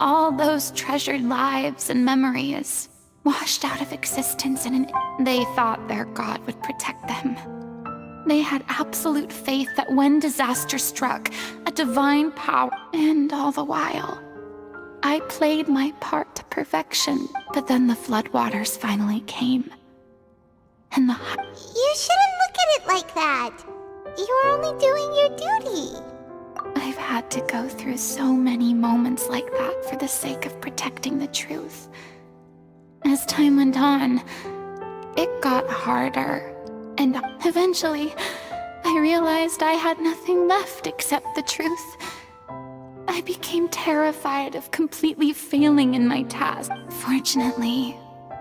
All those treasured lives and memories washed out of existence they thought their god would protect them. They had absolute faith that when disaster struck, a divine power, and all the while, I played my part to perfection, but then the floodwaters finally came. And You shouldn't look at it like that. You are only doing your duty. I've had to go through so many moments like that for the sake of protecting the truth. As time went on, it got harder, and eventually, I realized I had nothing left except the truth. I became terrified of completely failing in my task. Fortunately,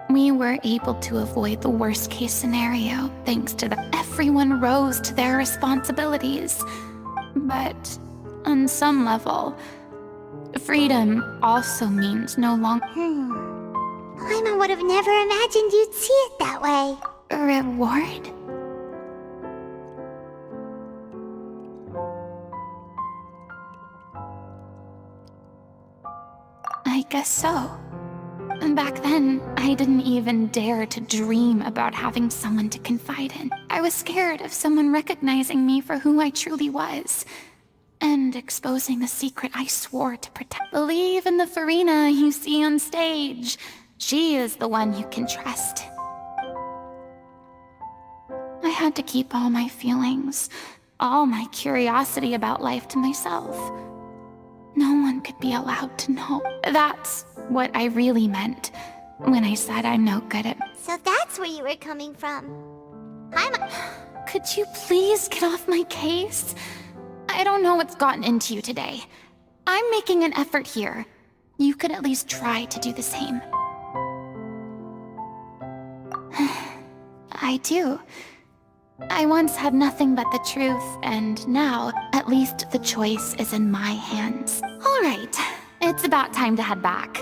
we were able to avoid the worst-case scenario thanks to everyone rose to their responsibilities. But on some level, freedom also means no longer... Paimon would have never imagined you'd see it that way. A reward? I guess so. Back then, I didn't even dare to dream about having someone to confide in. I was scared of someone recognizing me for who I truly was, and exposing the secret I swore to protect. Believe in the Furina you see on stage. She is the one you can trust. I had to keep all my feelings, all my curiosity about life to myself. No one could be allowed to know. That's what I really meant when I said I'm no good at... So that's where you were coming from. Paimon... Could you please get off my case? I don't know what's gotten into you today. I'm making an effort here. You could at least try to do the same. I do. I once had nothing but the truth, and now, at least the choice is in my hands. All right, it's about time to head back.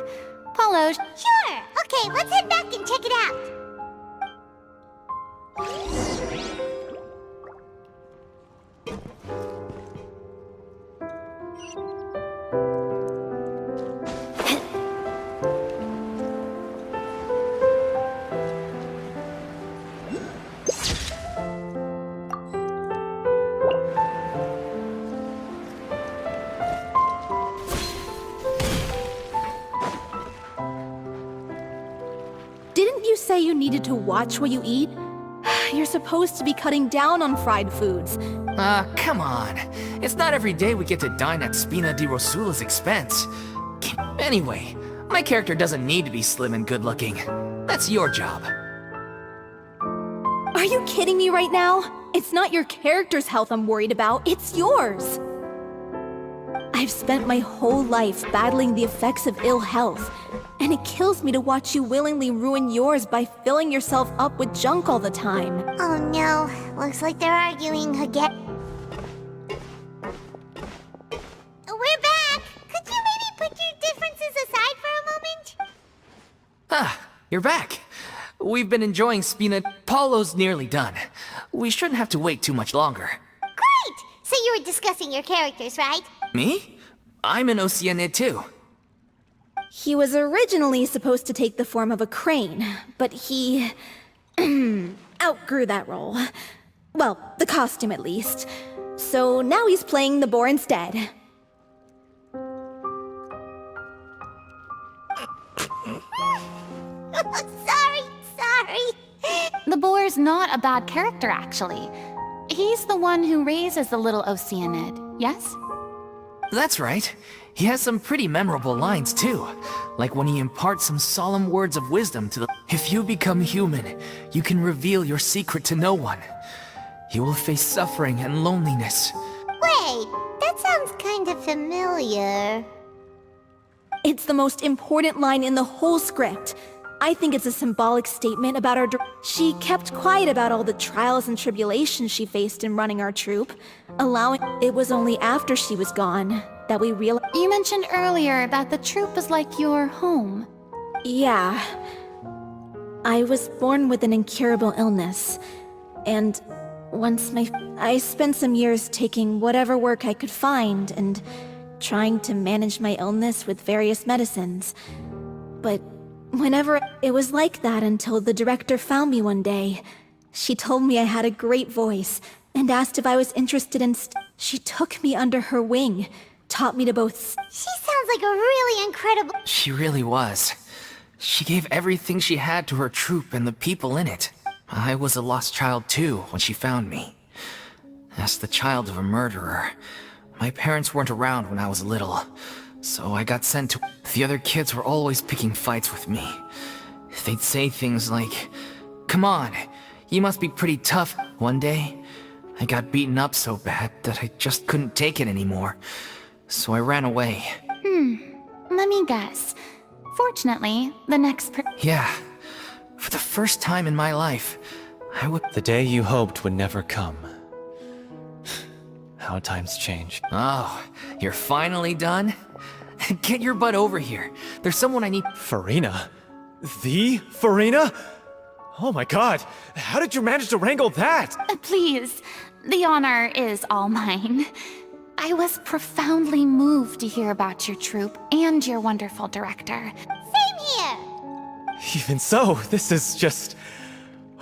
Paulo... Sure! Okay, let's head back and check it out. Didn't you say you needed to watch what you eat? You're supposed to be cutting down on fried foods. Come on. It's not every day we get to dine at Spina di Rosula's expense. Anyway, my character doesn't need to be slim and good-looking. That's your job. Are you kidding me right now? It's not your character's health I'm worried about, it's yours. I've spent my whole life battling the effects of ill health, and it kills me to watch you willingly ruin yours by filling yourself up with junk all the time. Oh no, looks like they're arguing again. We're back! Could you maybe put your differences aside for a moment? Ah, you're back. We've been enjoying Spina. Paulo's nearly done. We shouldn't have to wait too much longer. Great! So you were discussing your characters, right? Me? I'm an Oceánida too. He was originally supposed to take the form of a crane, but he... outgrew that role. Well, the costume at least. So now he's playing the boar instead. Sorry. The boar's not a bad character, actually. He's the one who raises the little Oceánid, yes? That's right. He has some pretty memorable lines too. Like when he imparts some solemn words of wisdom to the... If you become human, you can reveal your secret to no one. You will face suffering and loneliness. Wait, that sounds kind of familiar. It's the most important line in the whole script. I think it's a symbolic statement about our... She kept quiet about all the trials and tribulations she faced in running our troupe, allowing... It was only after she was gone that we realized... You mentioned earlier that the troupe is like your home. Yeah. I was born with an incurable illness, and I spent some years taking whatever work I could find and trying to manage my illness with various medicines. But whenever it was like that until the director found me one day. She told me I had a great voice and asked if I was interested in She took me under her wing, taught me to both She sounds like a really incredible... She really was. She gave everything she had to her troupe and the people in it. I was a lost child too when she found me. As the child of a murderer, my parents weren't around when I was little, so I got sent to... The other kids were always picking fights with me. They'd say things like, "Come on, you must be pretty tough." One day, I got beaten up so bad that I just couldn't take it anymore, so I ran away. Let me guess. Fortunately, the next Yeah, for the first time in my life, I would... The day you hoped would never come. How times change. Oh, you're finally done? Get your butt over here. There's someone I need... Furina? The Furina? Oh my god, how did you manage to wrangle that? Please, the honor is all mine. I was profoundly moved to hear about your troupe and your wonderful director. Same here! Even so, this is just...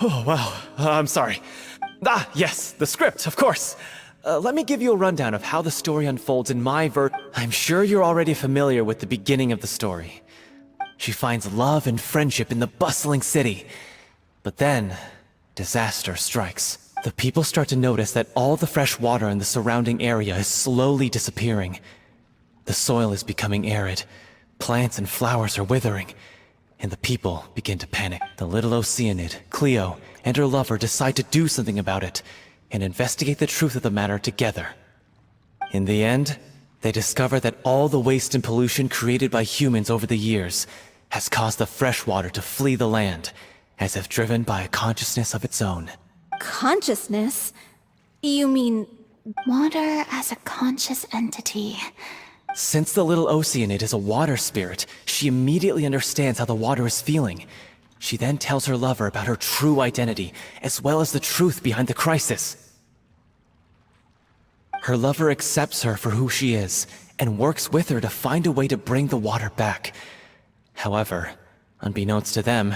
Oh wow, I'm sorry. Ah, yes, the script, of course. Let me give you a rundown of how the story unfolds in my I'm sure you're already familiar with the beginning of the story. She finds love and friendship in the bustling city. But then, disaster strikes. The people start to notice that all the fresh water in the surrounding area is slowly disappearing. The soil is becoming arid, plants and flowers are withering, and the people begin to panic. The little Oceánid, Cleo, and her lover decide to do something about it, and investigate the truth of the matter together. In the end, they discover that all the waste and pollution created by humans over the years has caused the fresh water to flee the land, as if driven by a consciousness of its own. consciousness. You mean... Water as a conscious entity. Since the little Oceánid is a water spirit, she immediately understands how the water is feeling. She then tells her lover about her true identity, as well as the truth behind the crisis. Her lover accepts her for who she is, and works with her to find a way to bring the water back. However, unbeknownst to them,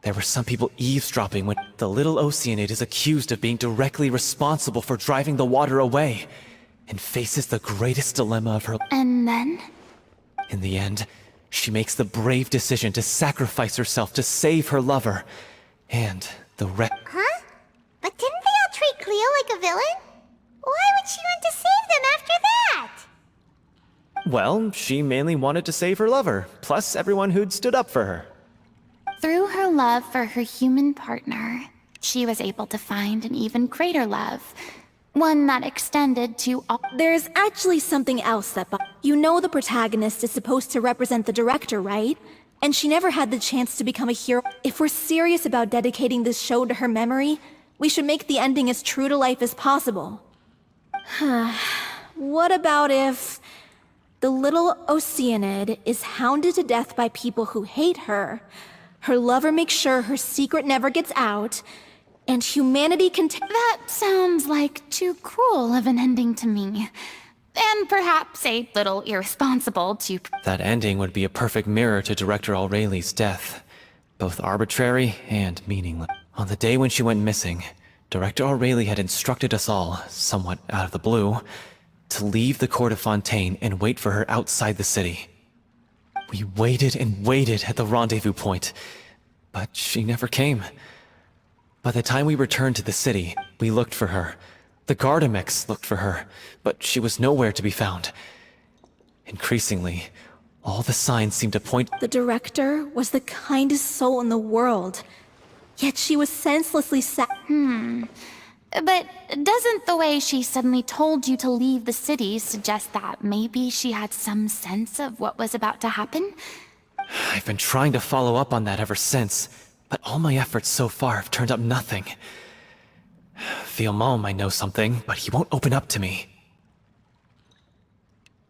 there were some people eavesdropping when the little Oceánid is accused of being directly responsible for driving the water away, and faces the greatest dilemma of her life. And then? In the end, she makes the brave decision to sacrifice herself to save her lover, and the Huh? But didn't they all treat Cleo like a villain? Why would she want to save them after that? Well, she mainly wanted to save her lover, plus everyone who'd stood up for her. Through her love for her human partner, she was able to find an even greater love. One that extended to all. There's actually something else that you know the protagonist is supposed to represent the director, right? And she never had the chance to become a hero. If we're serious about dedicating this show to her memory, we should make the ending as true to life as possible. What about if... the little Oceánid is hounded to death by people who hate her, her lover makes sure her secret never gets out, and humanity can That sounds like too cruel of an ending to me. And perhaps a little irresponsible to... That ending would be a perfect mirror to Director Aureli's death, both arbitrary and meaningless. On the day when she went missing, Director Aureli had instructed us all, somewhat out of the blue, to leave the court of Fontaine and wait for her outside the city. We waited and waited at the rendezvous point, but she never came. By the time we returned to the city, we looked for her. The Gardamex looked for her, but she was nowhere to be found. Increasingly, all the signs seemed to point... The director was the kindest soul in the world, yet she was senselessly But doesn't the way she suddenly told you to leave the city suggest that maybe she had some sense of what was about to happen? I've been trying to follow up on that ever since, but all my efforts so far have turned up nothing. Fiamon might know something, but he won't open up to me.